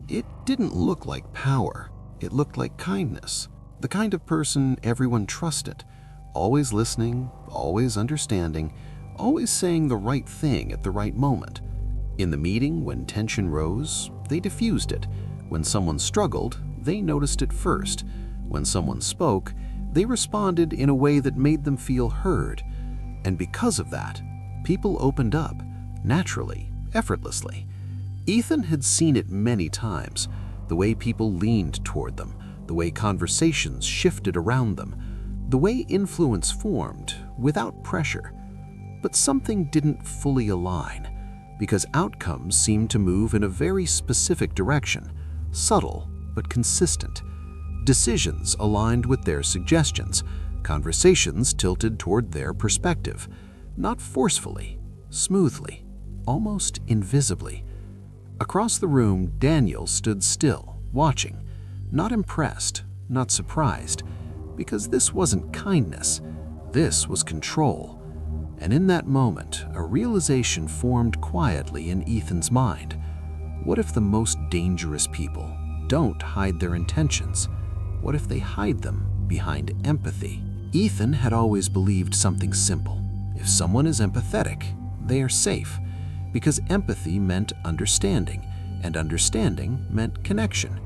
It didn't look like power. It looked like kindness. The kind of person everyone trusted, always listening, always understanding, always saying the right thing at the right moment. In the meeting, when tension rose, they diffused it. When someone struggled, they noticed it first. When someone spoke, they responded in a way that made them feel heard. And because of that, people opened up, naturally, effortlessly. Ethan had seen it many times, the way people leaned toward them, the way conversations shifted around them, the way influence formed without pressure. But something didn't fully align, because outcomes seemed to move in a very specific direction, subtle but consistent. Decisions aligned with their suggestions, conversations tilted toward their perspective, not forcefully, smoothly, almost invisibly. Across the room, Daniel stood still, watching, not impressed, not surprised, because this wasn't kindness, this was control. And in that moment, a realization formed quietly in Ethan's mind. What if the most dangerous people don't hide their intentions? What if they hide them behind empathy? Ethan had always believed something simple. If someone is empathetic, they are safe, because empathy meant understanding, and understanding meant connection.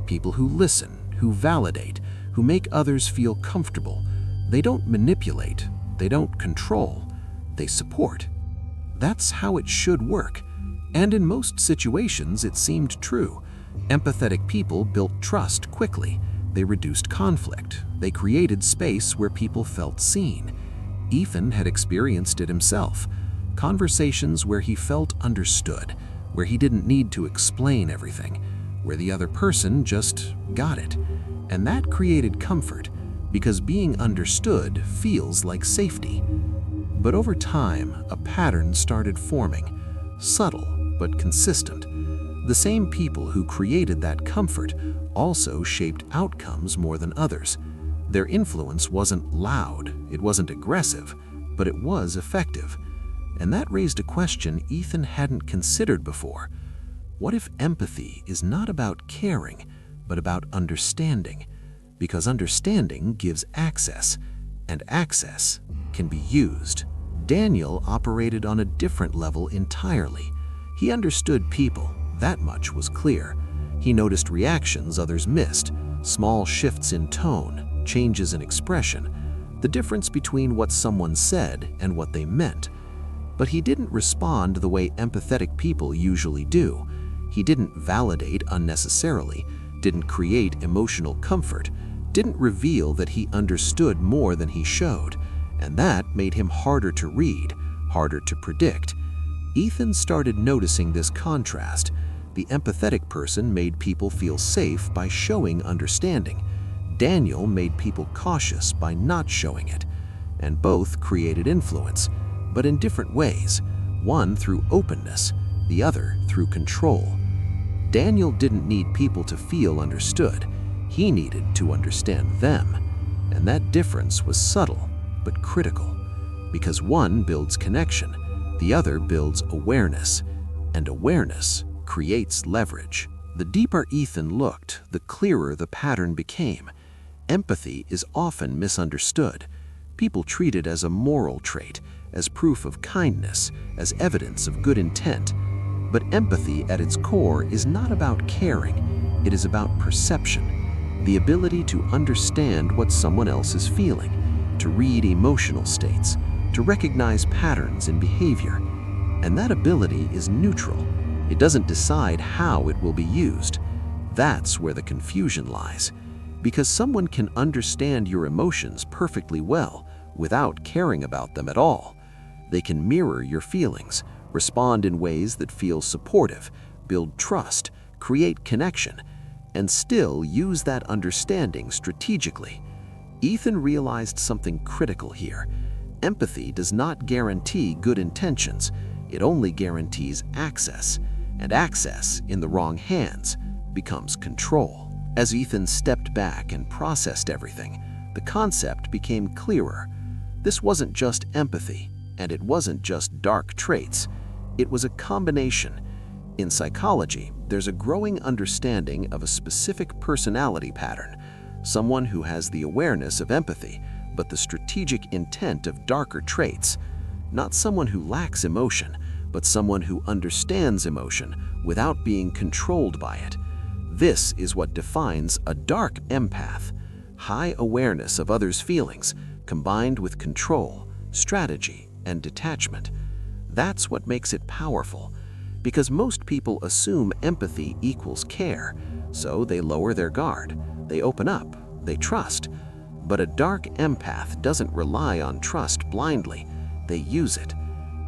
People who listen, who validate, who make others feel comfortable. They don't manipulate, they don't control, they support. That's how it should work. And in most situations, it seemed true. Empathetic people built trust quickly. They reduced conflict. They created space where people felt seen. Ethan had experienced it himself. Conversations where he felt understood, where he didn't need to explain everything, where the other person just got it. And that created comfort, because being understood feels like safety. But over time, a pattern started forming, subtle but consistent. The same people who created that comfort also shaped outcomes more than others. Their influence wasn't loud, it wasn't aggressive, but it was effective. And that raised a question Ethan hadn't considered before. What if empathy is not about caring, but about understanding? Because understanding gives access, and access can be used. Daniel operated on a different level entirely. He understood people, that much was clear. He noticed reactions others missed, small shifts in tone, changes in expression, the difference between what someone said and what they meant. But he didn't respond the way empathetic people usually do. He didn't validate unnecessarily, didn't create emotional comfort, didn't reveal that he understood more than he showed. And that made him harder to read, harder to predict. Ethan started noticing this contrast. The empathetic person made people feel safe by showing understanding. Daniel made people cautious by not showing it. And both created influence, but in different ways, one through openness, the other through control. Daniel didn't need people to feel understood. He needed to understand them. And that difference was subtle, but critical, because one builds connection, the other builds awareness, and awareness creates leverage. The deeper Ethan looked, the clearer the pattern became. Empathy is often misunderstood. People treat it as a moral trait, as proof of kindness, as evidence of good intent. But empathy at its core is not about caring, it is about perception, the ability to understand what someone else is feeling, to read emotional states, to recognize patterns in behavior. And that ability is neutral. It doesn't decide how it will be used. That's where the confusion lies. Because someone can understand your emotions perfectly well without caring about them at all. They can mirror your feelings, respond in ways that feel supportive, build trust, create connection, and still use that understanding strategically. Ethan realized something critical here. Empathy does not guarantee good intentions. It only guarantees access, and access in the wrong hands becomes control. As Ethan stepped back and processed everything, the concept became clearer. This wasn't just empathy, and it wasn't just dark traits. It was a combination. In psychology, there's a growing understanding of a specific personality pattern, someone who has the awareness of empathy, but the strategic intent of darker traits. Not someone who lacks emotion, but someone who understands emotion without being controlled by it. This is what defines a dark empath: high awareness of others' feelings, combined with control, strategy, and detachment. That's what makes it powerful, because most people assume empathy equals care, so they lower their guard, they open up, they trust. But a dark empath doesn't rely on trust blindly, they use it.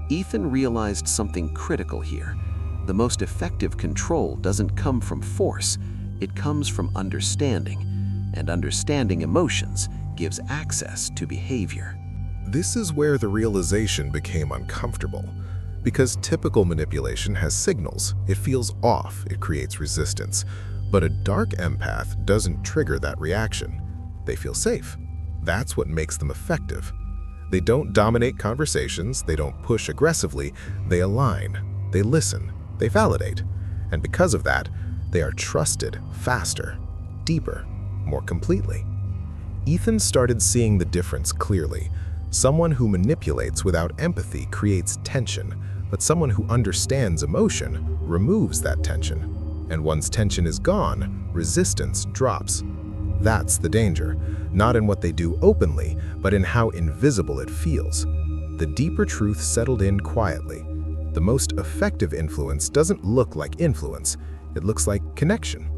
Ethan realized something critical here. The most effective control doesn't come from force, it comes from understanding, and understanding emotions gives access to behavior. This is where the realization became uncomfortable. Because typical manipulation has signals, it feels off, it creates resistance. But a dark empath doesn't trigger that reaction. They feel safe. That's what makes them effective. They don't dominate conversations, they don't push aggressively, they align, they listen, they validate. And because of that, they are trusted faster, deeper, more completely. Ethan started seeing the difference clearly. Someone who manipulates without empathy creates tension, but someone who understands emotion removes that tension. And once tension is gone, resistance drops. That's the danger, not in what they do openly, but in how invisible it feels. The deeper truth settled in quietly. The most effective influence doesn't look like influence, it looks like connection.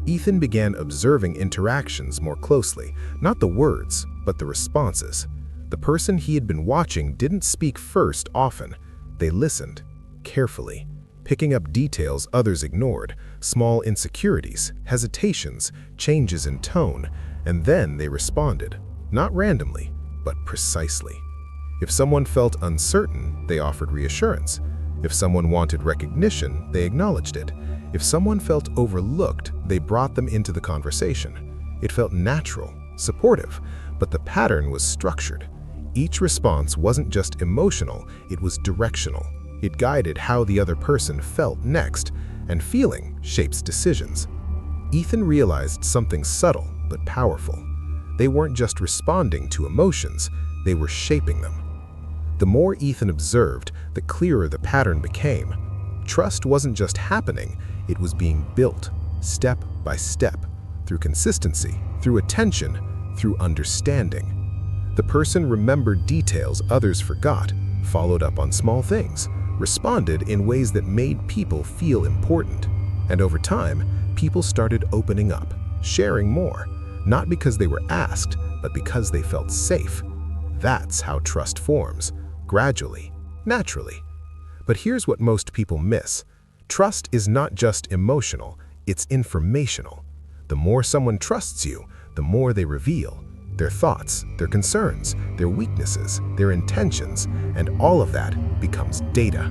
Ethan began observing interactions more closely, not the words, but the responses. The person he had been watching didn't speak first often. They listened, carefully, picking up details others ignored, small insecurities, hesitations, changes in tone, and then they responded, not randomly, but precisely. If someone felt uncertain, they offered reassurance. If someone wanted recognition, they acknowledged it. If someone felt overlooked, they brought them into the conversation. It felt natural, supportive, but the pattern was structured. Each response wasn't just emotional, it was directional. It guided how the other person felt next, and feeling shapes decisions. Ethan realized something subtle but powerful. They weren't just responding to emotions, they were shaping them. The more Ethan observed, the clearer the pattern became. Trust wasn't just happening, it was being built, step by step, through consistency, through attention, through understanding. The person remembered details others forgot, followed up on small things, responded in ways that made people feel important. And over time, people started opening up, sharing more, not because they were asked, but because they felt safe. That's how trust forms, gradually, naturally. But here's what most people miss. Trust is not just emotional, it's informational. The more someone trusts you, the more they reveal. Their thoughts, their concerns, their weaknesses, their intentions, and all of that becomes data.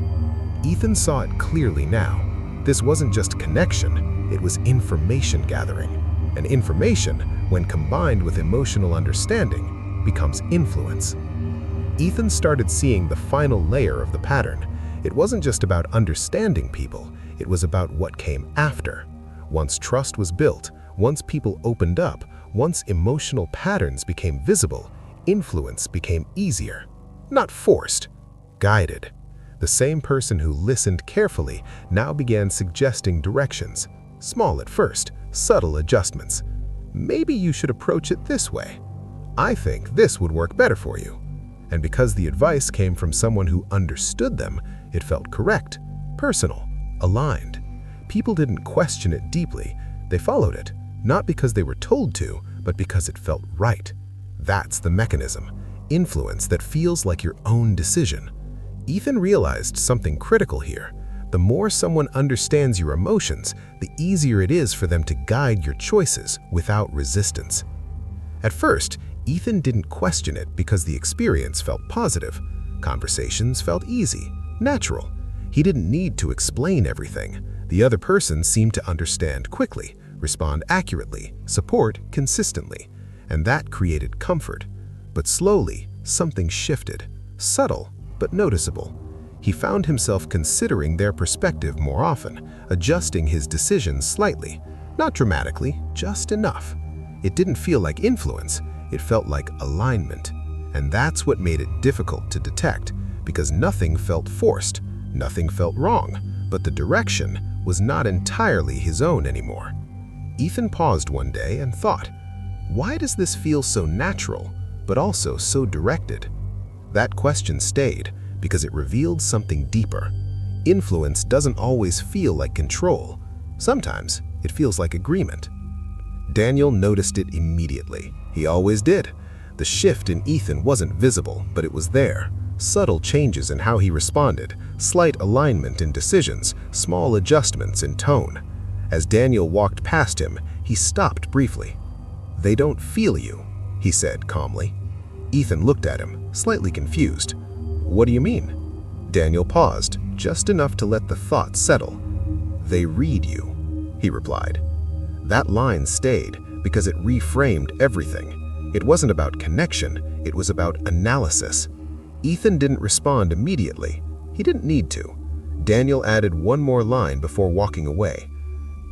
Ethan saw it clearly now. This wasn't just connection, it was information gathering. And information, when combined with emotional understanding, becomes influence. Ethan started seeing the final layer of the pattern. It wasn't just about understanding people, it was about what came after. Once trust was built, once people opened up, once emotional patterns became visible, influence became easier. Not forced, guided. The same person who listened carefully now began suggesting directions. Small at first, subtle adjustments. Maybe you should approach it this way. I think this would work better for you. And because the advice came from someone who understood them, it felt correct, personal, aligned. People didn't question it deeply, they followed it. Not because they were told to, but because it felt right. That's the mechanism, influence that feels like your own decision. Ethan realized something critical here. The more someone understands your emotions, the easier it is for them to guide your choices without resistance. At first, Ethan didn't question it because the experience felt positive. Conversations felt easy, natural. He didn't need to explain everything. The other person seemed to understand quickly, respond accurately, support consistently, and that created comfort. But slowly, something shifted, subtle but noticeable. He found himself considering their perspective more often, adjusting his decisions slightly. Not dramatically, just enough. It didn't feel like influence, it felt like alignment. And that's what made it difficult to detect, because nothing felt forced, nothing felt wrong, but the direction was not entirely his own anymore. Ethan paused one day and thought, why does this feel so natural, but also so directed? That question stayed because it revealed something deeper. Influence doesn't always feel like control. Sometimes it feels like agreement. Daniel noticed it immediately. He always did. The shift in Ethan wasn't visible, but it was there. Subtle changes in how he responded, slight alignment in decisions, small adjustments in tone. As Daniel walked past him, he stopped briefly. "They don't feel you," he said calmly. Ethan looked at him, slightly confused. "What do you mean?" Daniel paused, just enough to let the thought settle. "They read you," he replied. That line stayed because it reframed everything. It wasn't about connection, it was about analysis. Ethan didn't respond immediately. He didn't need to. Daniel added one more line before walking away.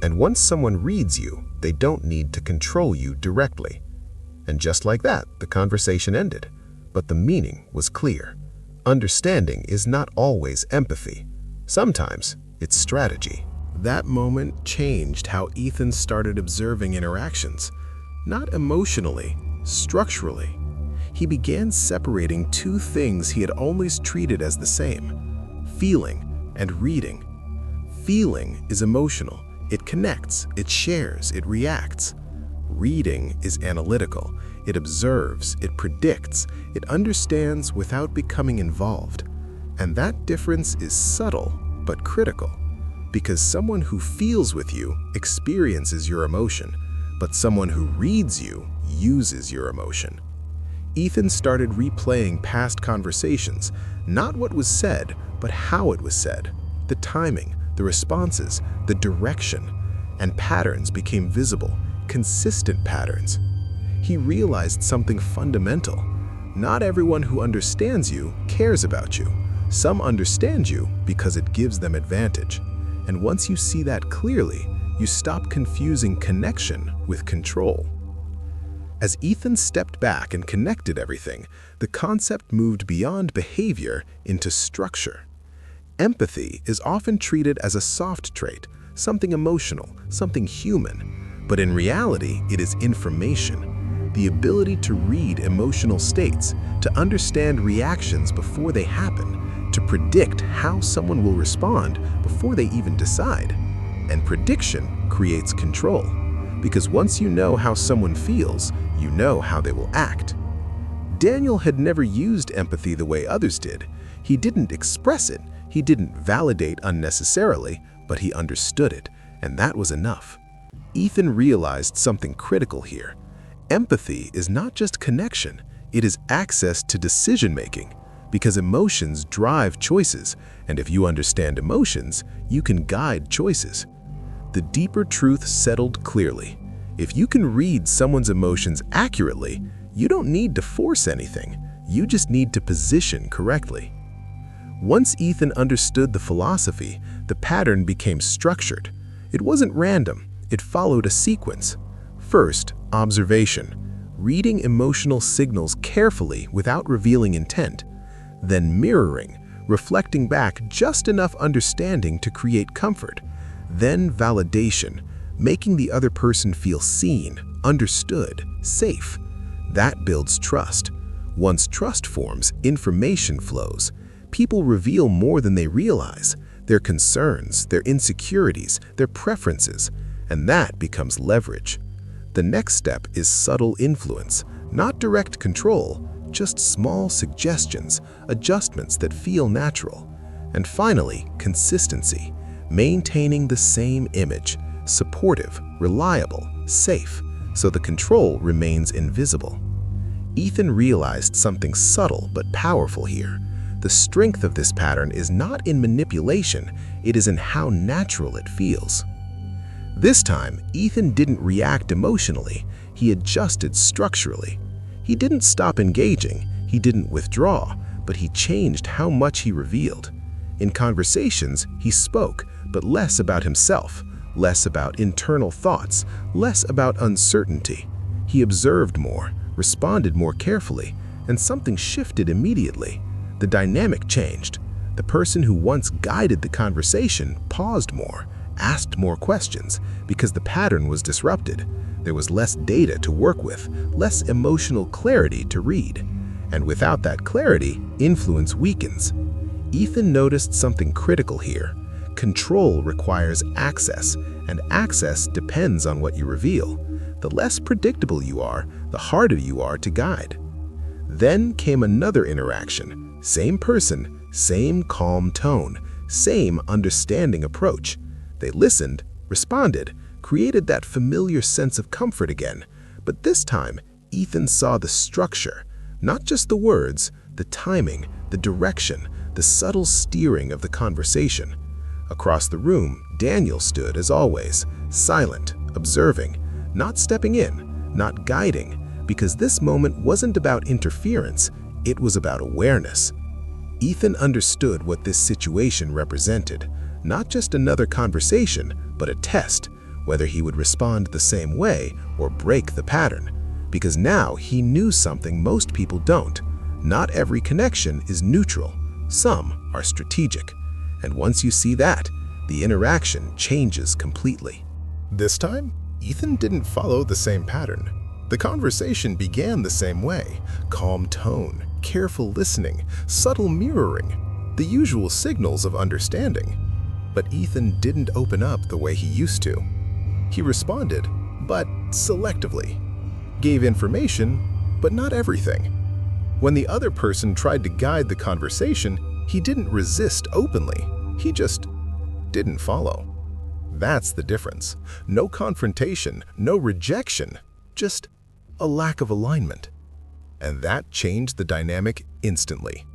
"And once someone reads you, they don't need to control you directly." And just like that, the conversation ended. But the meaning was clear. Understanding is not always empathy. Sometimes it's strategy. That moment changed how Ethan started observing interactions. Not emotionally, structurally. He began separating two things he had always treated as the same: feeling and reading. Feeling is emotional. It connects, it shares, it reacts. Reading is analytical. It observes, it predicts, it understands without becoming involved. And that difference is subtle but critical, because someone who feels with you experiences your emotion, but someone who reads you uses your emotion. Ethan started replaying past conversations, not what was said, but how it was said. The timing, the responses, the direction, and patterns became visible, consistent patterns. He realized something fundamental. Not everyone who understands you cares about you. Some understand you because it gives them advantage. And once you see that clearly, you stop confusing connection with control. As Ethan stepped back and connected everything, the concept moved beyond behavior into structure. Empathy is often treated as a soft trait, something emotional, something human. But in reality, it is information. The ability to read emotional states, to understand reactions before they happen, to predict how someone will respond before they even decide. And prediction creates control, because once you know how someone feels, you know how they will act. Daniel had never used empathy the way others did. He didn't express it, he didn't validate unnecessarily, but he understood it, and that was enough. Ethan realized something critical here. Empathy is not just connection, it is access to decision-making, because emotions drive choices, and if you understand emotions, you can guide choices. The deeper truth settled clearly. If you can read someone's emotions accurately, you don't need to force anything, you just need to position correctly. Once Ethan understood the philosophy, the pattern became structured. It wasn't random, it followed a sequence. First, observation, reading emotional signals carefully without revealing intent. Then mirroring, reflecting back just enough understanding to create comfort. Then validation, making the other person feel seen, understood, safe. That builds trust. Once trust forms, information flows. People reveal more than they realize, their concerns, their insecurities, their preferences, and that becomes leverage. The next step is subtle influence, not direct control, just small suggestions, adjustments that feel natural. And finally, consistency, maintaining the same image, supportive, reliable, safe, so the control remains invisible. Ethan realized something subtle but powerful here. The strength of this pattern is not in manipulation, it is in how natural it feels. This time, Ethan didn't react emotionally, he adjusted structurally. He didn't stop engaging, he didn't withdraw, but he changed how much he revealed. In conversations, he spoke, but less about himself, less about internal thoughts, less about uncertainty. He observed more, responded more carefully, and something shifted immediately. The dynamic changed. The person who once guided the conversation paused more, asked more questions, because the pattern was disrupted. There was less data to work with, less emotional clarity to read. And without that clarity, influence weakens. Ethan noticed something critical here. Control requires access, and access depends on what you reveal. The less predictable you are, the harder you are to guide. Then came another interaction. Same person, same calm tone, same understanding approach. They listened, responded, created that familiar sense of comfort again. But this time, Ethan saw the structure, not just the words, the timing, the direction, the subtle steering of the conversation. Across the room, Daniel stood as always, silent, observing, not stepping in, not guiding, because this moment wasn't about interference, it was about awareness. Ethan understood what this situation represented, not just another conversation, but a test, whether he would respond the same way or break the pattern. Because now he knew something most people don't. Not every connection is neutral. Some are strategic. And once you see that, the interaction changes completely. This time, Ethan didn't follow the same pattern. The conversation began the same way: calm tone, careful listening, subtle mirroring, the usual signals of understanding. But Ethan didn't open up the way he used to. He responded, but selectively. Gave information, but not everything. When the other person tried to guide the conversation, he didn't resist openly. He just didn't follow. That's the difference. No confrontation, no rejection, just a lack of alignment. And that changed the dynamic instantly.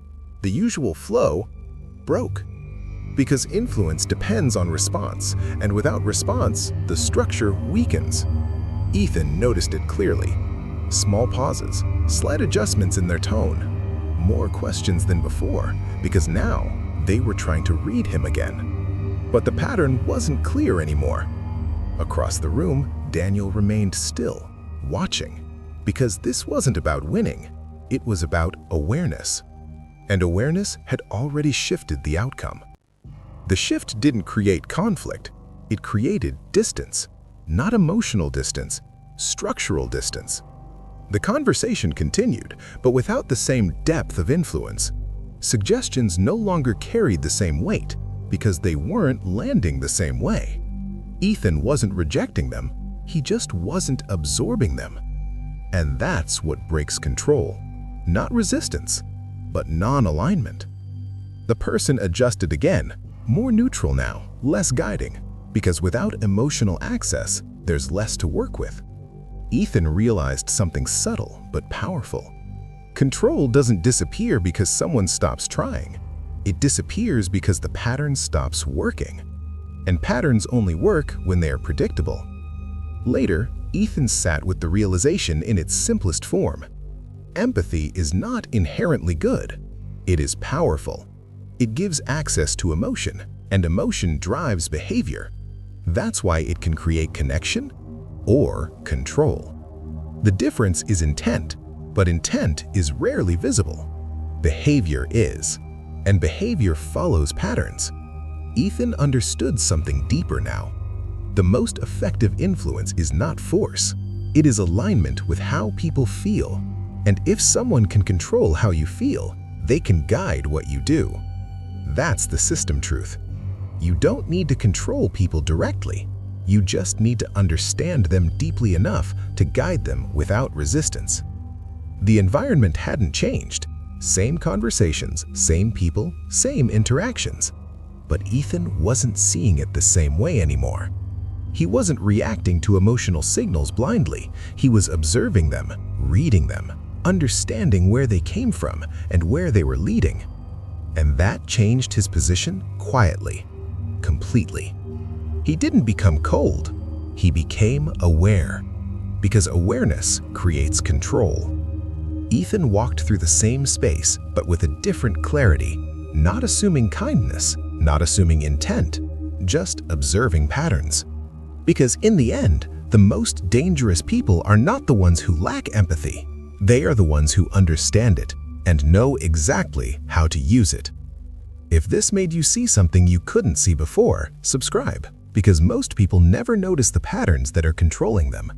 The usual flow broke. Because influence depends on response, and without response, the structure weakens. Ethan noticed it clearly. Small pauses, slight adjustments in their tone, more questions than before, because now they were trying to read him again. But the pattern wasn't clear anymore. Across the room, Daniel remained still, watching, because this wasn't about winning, it was about awareness. And awareness had already shifted the outcome. The shift didn't create conflict, it created distance. Not emotional distance, structural distance. The conversation continued, but without the same depth of influence. Suggestions no longer carried the same weight because they weren't landing the same way. Ethan wasn't rejecting them, he just wasn't absorbing them. And that's what breaks control. Not resistance, but non-alignment. The person adjusted again, more neutral now, less guiding. Because without emotional access, there's less to work with. Ethan realized something subtle but powerful. Control doesn't disappear because someone stops trying. It disappears because the pattern stops working. And patterns only work when they are predictable. Later, Ethan sat with the realization in its simplest form. Empathy is not inherently good. It is powerful. It gives access to emotion, and emotion drives behavior. That's why it can create connection or control. The difference is intent, but intent is rarely visible. Behavior is, and behavior follows patterns. Ethan understood something deeper now. The most effective influence is not force. It is alignment with how people feel. And if someone can control how you feel, they can guide what you do. That's the system truth. You don't need to control people directly. You just need to understand them deeply enough to guide them without resistance. The environment hadn't changed. Same conversations, same people, same interactions. But Ethan wasn't seeing it the same way anymore. He wasn't reacting to emotional signals blindly. He was observing them, reading them, understanding where they came from and where they were leading. And that changed his position quietly. Completely. He didn't become cold, he became aware, because awareness creates control. Ethan walked through the same space, but with a different clarity. not assuming kindness, not assuming intent, just observing patterns. Because in the end, the most dangerous people are not the ones who lack empathy. They are the ones who understand it and know exactly how to use it. If this made you see something you couldn't see before, subscribe, because most people never notice the patterns that are controlling them.